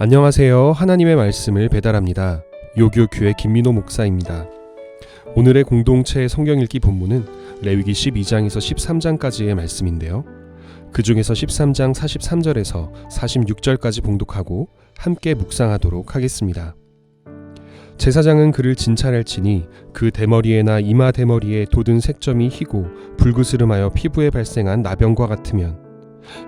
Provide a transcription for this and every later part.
안녕하세요. 하나님의 말씀을 배달합니다. 요교교회 김민호 목사입니다. 오늘의 공동체 성경 읽기 본문은 레위기 12장에서 13장까지의 말씀인데요. 그 중에서 13장 43절에서 46절까지 봉독하고 함께 묵상하도록 하겠습니다. 제사장은 그를 진찰할지니 그 대머리에나 이마 대머리에 돋은 색점이 희고 불그스름하여 피부에 발생한 나병과 같으면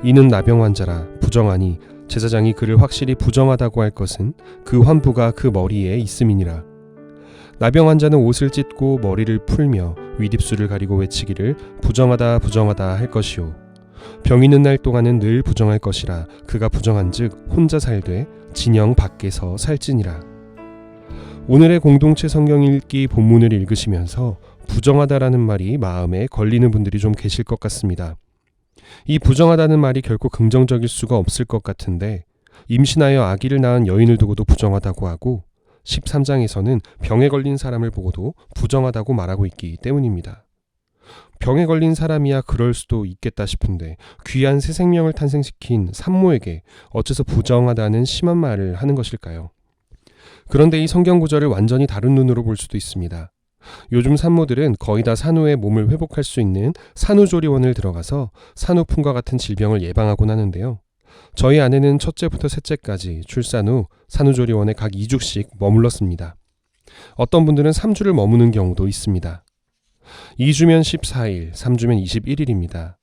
이는 나병 환자라 부정하니 제사장이 그를 확실히 부정하다고 할 것은 그 환부가 그 머리에 있음이니라. 나병 환자는 옷을 찢고 머리를 풀며 윗입술을 가리고 외치기를 부정하다 부정하다 할 것이요 병 있는 날 동안은 늘 부정할 것이라. 그가 부정한즉 혼자 살되 진영 밖에서 살지니라. 오늘의 공동체 성경 읽기 본문을 읽으시면서 부정하다라는 말이 마음에 걸리는 분들이 좀 계실 것 같습니다. 이 부정하다는 말이 결코 긍정적일 수가 없을 것 같은데 임신하여 아기를 낳은 여인을 두고도 부정하다고 하고 13장에서는 병에 걸린 사람을 보고도 부정하다고 말하고 있기 때문입니다. 병에 걸린 사람이야 그럴 수도 있겠다 싶은데 귀한 새 생명을 탄생시킨 산모에게 어째서 부정하다는 심한 말을 하는 것일까요? 그런데 이 성경 구절을 완전히 다른 눈으로 볼 수도 있습니다. 요즘 산모들은 거의 다 산후의 몸을 회복할 수 있는 산후조리원을 들어가서 산후풍과 같은 질병을 예방하곤 하는데요. 저희 아내는 첫째부터 셋째까지 출산 후 산후조리원에 각 2주씩 머물렀습니다. 어떤 분들은 3주를 머무는 경우도 있습니다. 2주면 14일, 3주면 21일입니다.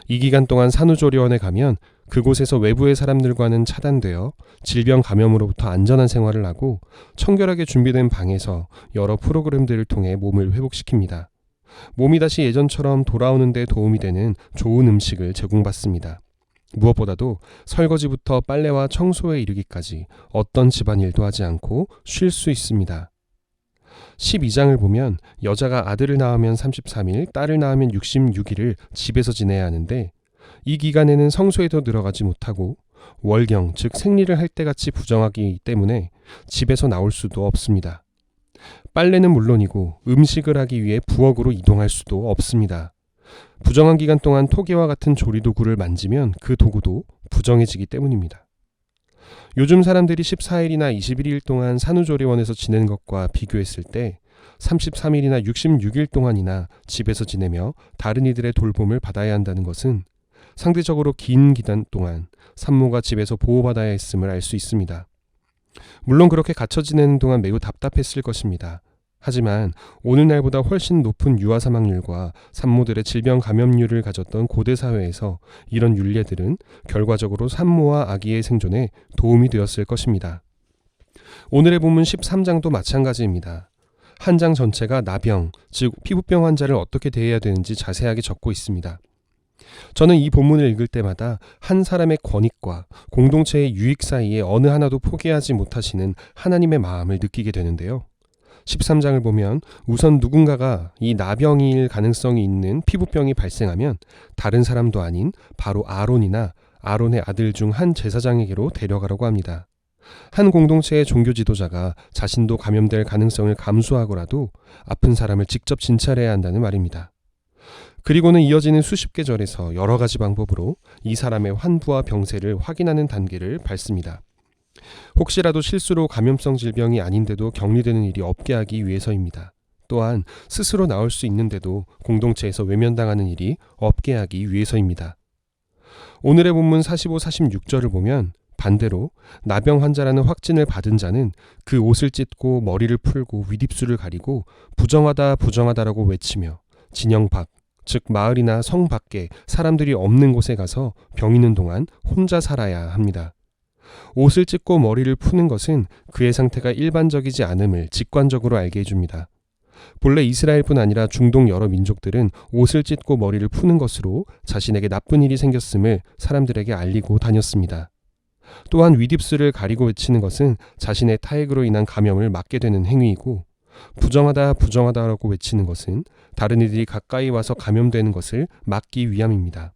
이 기간 동안 산후조리원에 가면 그곳에서 외부의 사람들과는 차단되어 질병 감염으로부터 안전한 생활을 하고 청결하게 준비된 방에서 여러 프로그램들을 통해 몸을 회복시킵니다. 몸이 다시 예전처럼 돌아오는 데 도움이 되는 좋은 음식을 제공받습니다. 무엇보다도 설거지부터 빨래와 청소에 이르기까지 어떤 집안일도 하지 않고 쉴 수 있습니다. 12장을 보면 여자가 아들을 낳으면 33일, 딸을 낳으면 66일을 집에서 지내야 하는데 이 기간에는 성소에도 들어가지 못하고 월경, 즉 생리를 할 때같이 부정하기 때문에 집에서 나올 수도 없습니다. 빨래는 물론이고 음식을 하기 위해 부엌으로 이동할 수도 없습니다. 부정한 기간 동안 토기와 같은 조리도구를 만지면 그 도구도 부정해지기 때문입니다. 요즘 사람들이 14일이나 21일 동안 산후조리원에서 지내는 것과 비교했을 때 33일이나 66일 동안이나 집에서 지내며 다른 이들의 돌봄을 받아야 한다는 것은 상대적으로 긴 기간 동안 산모가 집에서 보호받아야 했음을 알 수 있습니다. 물론 그렇게 갇혀 지내는 동안 매우 답답했을 것입니다. 하지만 오늘날보다 훨씬 높은 유아 사망률과 산모들의 질병 감염률을 가졌던 고대 사회에서 이런 율례들은 결과적으로 산모와 아기의 생존에 도움이 되었을 것입니다. 오늘의 본문 13장도 마찬가지입니다. 한 장 전체가 나병, 즉 피부병 환자를 어떻게 대해야 되는지 자세하게 적고 있습니다. 저는 이 본문을 읽을 때마다 한 사람의 권익과 공동체의 유익 사이에 어느 하나도 포기하지 못하시는 하나님의 마음을 느끼게 되는데요. 13장을 보면 우선 누군가가 이 나병일 가능성이 있는 피부병이 발생하면 다른 사람도 아닌 바로 아론이나 아론의 아들 중 한 제사장에게로 데려가라고 합니다. 한 공동체의 종교 지도자가 자신도 감염될 가능성을 감수하고라도 아픈 사람을 직접 진찰해야 한다는 말입니다. 그리고는 이어지는 수십 계절에서 여러 가지 방법으로 이 사람의 환부와 병세를 확인하는 단계를 밟습니다. 혹시라도 실수로 감염성 질병이 아닌데도 격리되는 일이 없게 하기 위해서입니다. 또한 스스로 나올 수 있는데도 공동체에서 외면당하는 일이 없게 하기 위해서입니다. 오늘의 본문 45, 46절을 보면 반대로 나병 환자라는 확진을 받은 자는 그 옷을 찢고 머리를 풀고 윗입술을 가리고 부정하다 부정하다라고 외치며 진영 밖, 즉 마을이나 성 밖에 사람들이 없는 곳에 가서 병 있는 동안 혼자 살아야 합니다. 옷을 찢고 머리를 푸는 것은 그의 상태가 일반적이지 않음을 직관적으로 알게 해줍니다. 본래 이스라엘뿐 아니라 중동 여러 민족들은 옷을 찢고 머리를 푸는 것으로 자신에게 나쁜 일이 생겼음을 사람들에게 알리고 다녔습니다. 또한 윗입술을 가리고 외치는 것은 자신의 타액으로 인한 감염을 막게 되는 행위이고 부정하다 부정하다라고 외치는 것은 다른 이들이 가까이 와서 감염되는 것을 막기 위함입니다.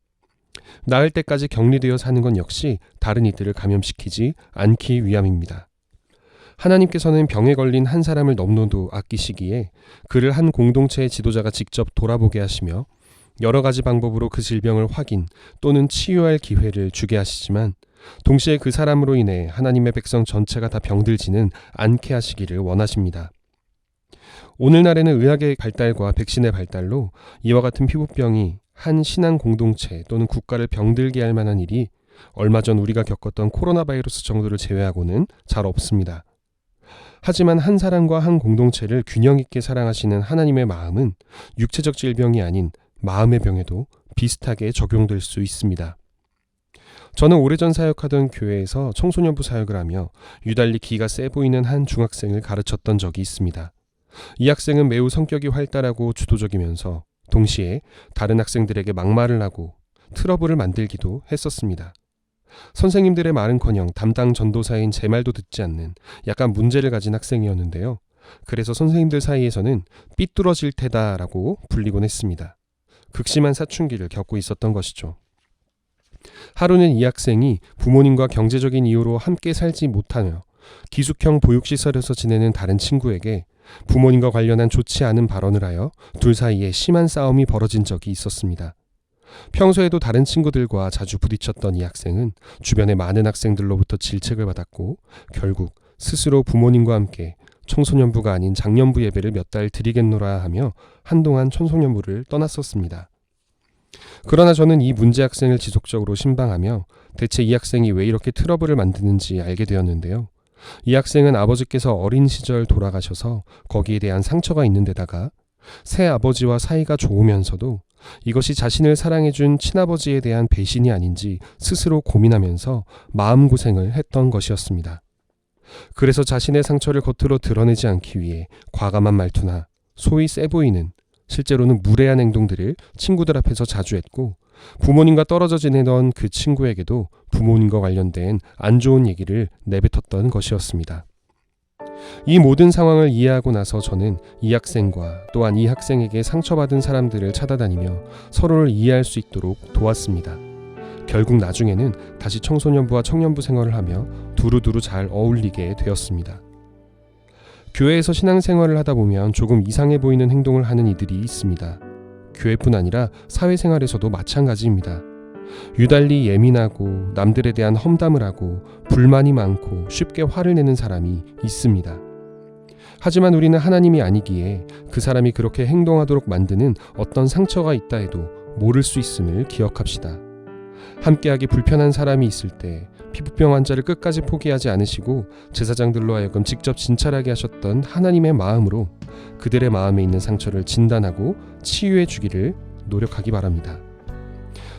나을 때까지 격리되어 사는 건 역시 다른 이들을 감염시키지 않기 위함입니다. 하나님께서는 병에 걸린 한 사람을 너무나도 아끼시기에 그를 한 공동체의 지도자가 직접 돌아보게 하시며 여러 가지 방법으로 그 질병을 확인 또는 치유할 기회를 주게 하시지만 동시에 그 사람으로 인해 하나님의 백성 전체가 다 병들지는 않게 하시기를 원하십니다. 오늘날에는 의학의 발달과 백신의 발달로 이와 같은 피부병이 한 신앙 공동체 또는 국가를 병들게 할 만한 일이 얼마 전 우리가 겪었던 코로나 바이러스 정도를 제외하고는 잘 없습니다. 하지만 한 사람과 한 공동체를 균형 있게 사랑하시는 하나님의 마음은 육체적 질병이 아닌 마음의 병에도 비슷하게 적용될 수 있습니다. 저는 오래전 사역하던 교회에서 청소년부 사역을 하며 유달리 기가 세 보이는 한 중학생을 가르쳤던 적이 있습니다. 이 학생은 매우 성격이 활달하고 주도적이면서 동시에 다른 학생들에게 막말을 하고 트러블을 만들기도 했었습니다. 선생님들의 말은커녕 담당 전도사인 제 말도 듣지 않는 약간 문제를 가진 학생이었는데요. 그래서 선생님들 사이에서는 삐뚤어질 테다라고 불리곤 했습니다. 극심한 사춘기를 겪고 있었던 것이죠. 하루는 이 학생이 부모님과 경제적인 이유로 함께 살지 못하며 기숙형 보육시설에서 지내는 다른 친구에게 부모님과 관련한 좋지 않은 발언을 하여 둘 사이에 심한 싸움이 벌어진 적이 있었습니다. 평소에도 다른 친구들과 자주 부딪혔던 이 학생은 주변의 많은 학생들로부터 질책을 받았고 결국 스스로 부모님과 함께 청소년부가 아닌 장년부 예배를 몇 달 드리겠노라 하며 한동안 청소년부를 떠났었습니다. 그러나 저는 이 문제 학생을 지속적으로 신방하며 대체 이 학생이 왜 이렇게 트러블을 만드는지 알게 되었는데요. 이 학생은 아버지께서 어린 시절 돌아가셔서 거기에 대한 상처가 있는 데다가 새 아버지와 사이가 좋으면서도 이것이 자신을 사랑해준 친아버지에 대한 배신이 아닌지 스스로 고민하면서 마음고생을 했던 것이었습니다. 그래서 자신의 상처를 겉으로 드러내지 않기 위해 과감한 말투나 소위 세 보이는 실제로는 무례한 행동들을 친구들 앞에서 자주 했고 부모님과 떨어져 지내던 그 친구에게도 부모님과 관련된 안 좋은 얘기를 내뱉었던 것이었습니다. 이 모든 상황을 이해하고 나서 저는 이 학생과 또한 이 학생에게 상처받은 사람들을 찾아다니며 서로를 이해할 수 있도록 도왔습니다. 결국 나중에는 다시 청소년부와 청년부 생활을 하며 두루두루 잘 어울리게 되었습니다. 교회에서 신앙생활을 하다 보면 조금 이상해 보이는 행동을 하는 이들이 있습니다. 교회뿐 아니라 사회생활에서도 마찬가지입니다. 유달리 예민하고 남들에 대한 험담을 하고 불만이 많고 쉽게 화를 내는 사람이 있습니다. 하지만 우리는 하나님이 아니기에 그 사람이 그렇게 행동하도록 만드는 어떤 상처가 있다 해도 모를 수 있음을 기억합시다. 함께하기 불편한 사람이 있을 때 피부병 환자를 끝까지 포기하지 않으시고 제사장들로 하여금 직접 진찰하게 하셨던 하나님의 마음으로 그들의 마음에 있는 상처를 진단하고 치유해 주기를 노력하기 바랍니다.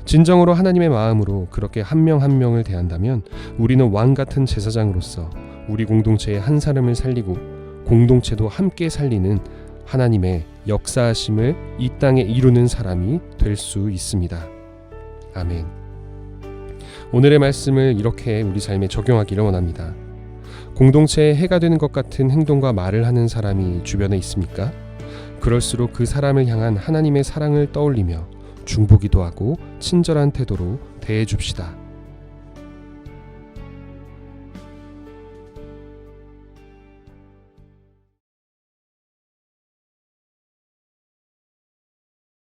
진정으로 하나님의 마음으로 그렇게 한 명 한 명을 대한다면 우리는 왕 같은 제사장으로서 우리 공동체의 한 사람을 살리고 공동체도 함께 살리는 하나님의 역사하심을 이 땅에 이루는 사람이 될 수 있습니다. 아멘. 오늘의 말씀을 이렇게 우리 삶에 적용하기를 원합니다. 공동체에 해가 되는 것 같은 행동과 말을 하는 사람이 주변에 있습니까? 그럴수록 그 사람을 향한 하나님의 사랑을 떠올리며 중보기도 하고 친절한 태도로 대해 줍시다.